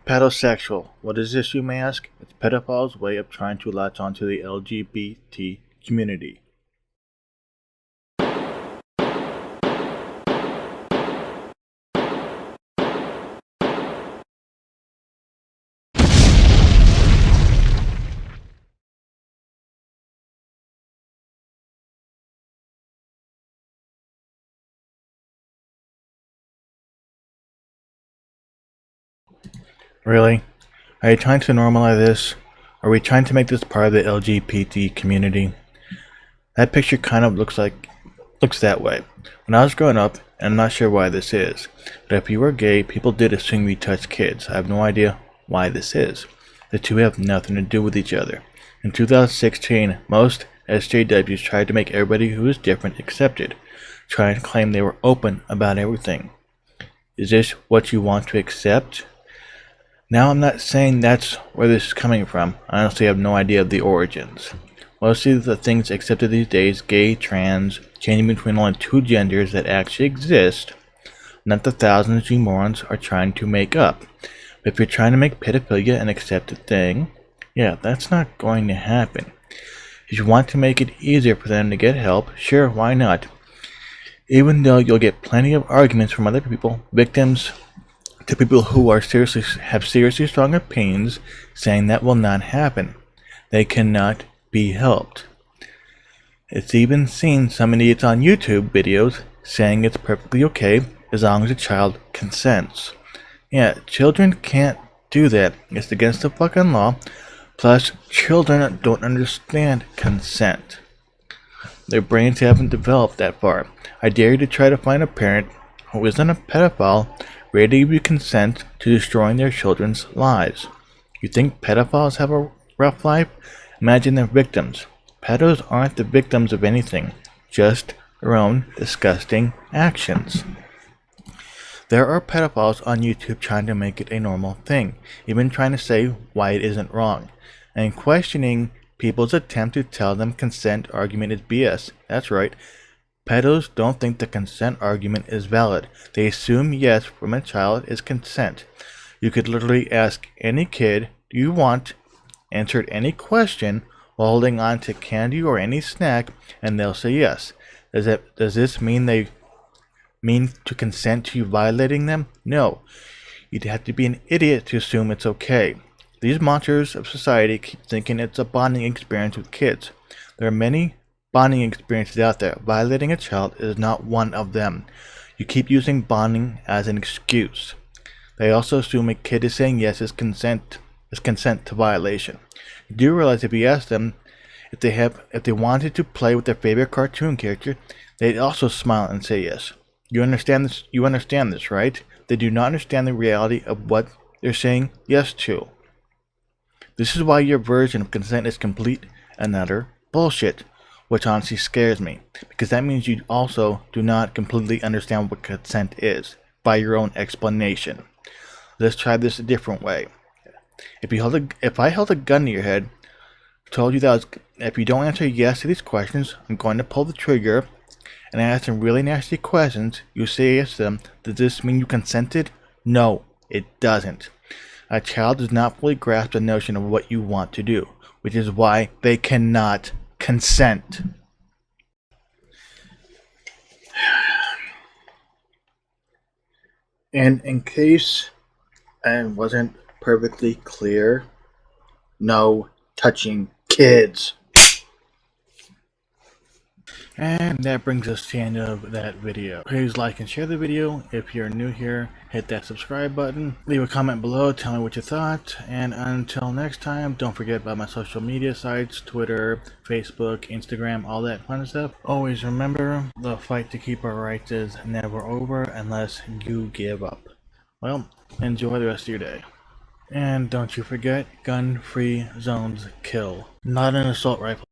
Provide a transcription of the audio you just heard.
Pedosexual. What is this, you may ask? It's pedophiles' way of trying to latch onto the LGBT community. Really? Are you trying to normalize this? Are we trying to make this part of the LGBT community? That picture kind of looks that way. When I was growing up, and I'm not sure why this is, but if you were gay, people did assume you touched kids. I have no idea why this is. The two have nothing to do with each other. In 2016, most SJWs tried to make everybody who is different accepted, trying to claim they were open about everything. Is this what you want to accept? Now, I'm not saying that's where this is coming from. I honestly have no idea of the origins. Most of the things accepted these days, gay, trans, changing between only two genders that actually exist, not the thousands you morons are trying to make up. But if you're trying to make pedophilia an accepted thing, yeah, that's not going to happen. If you want to make it easier for them to get help, sure, why not? Even though you'll get plenty of arguments from other people, victims, to people who are have seriously strong opinions, saying that will not happen. They cannot be helped. It's even seen some idiots on YouTube videos saying it's perfectly okay as long as a child consents. Yeah, children can't do that. It's against the fucking law. Plus, children don't understand consent. Their brains haven't developed that far. I dare you to try to find a parent who isn't a pedophile ready to give you consent to destroying their children's lives. You think pedophiles have a rough life? Imagine their victims. Pedos aren't the victims of anything, just their own disgusting actions. There are pedophiles on YouTube trying to make it a normal thing, even trying to say why it isn't wrong, and questioning people's attempt to tell them consent argument is BS. That's right. Pedos don't think the consent argument is valid. They assume yes from a child is consent. You could literally ask any kid, do you want, answered any question while holding on to candy or any snack, and they'll say yes. Does this mean they mean to consent to you violating them? No. You'd have to be an idiot to assume it's okay. These monsters of society keep thinking it's a bonding experience with kids. There are many bonding experiences out there. Violating a child is not one of them. You keep using bonding as an excuse. They also assume a kid is saying yes is consent to violation. You do realize if you ask them if they wanted to play with their favorite cartoon character, they'd also smile and say yes. You understand this, right? They do not understand the reality of what they're saying yes to. This is why your version of consent is complete and utter bullshit, which honestly scares me, because that means you also do not completely understand what consent is, by your own explanation. Let's try this a different way. If I held a gun to your head, told you that if you don't answer yes to these questions, I'm going to pull the trigger, and I ask some really nasty questions, you say yes to them, does this mean you consented? No, it doesn't. A child does not fully grasp the notion of what you want to do, which is why they cannot consent. And in case I wasn't perfectly clear, no touching kids. And that brings us to the end of that video. Please like and share the video. If you're new here, hit that subscribe button. Leave a comment below, tell me what you thought. And until next time, don't forget about my social media sites, Twitter, Facebook, Instagram, all that fun stuff. Always remember, the fight to keep our rights is never over unless you give up. Well, enjoy the rest of your day. And don't you forget, gun-free zones kill. Not an assault rifle.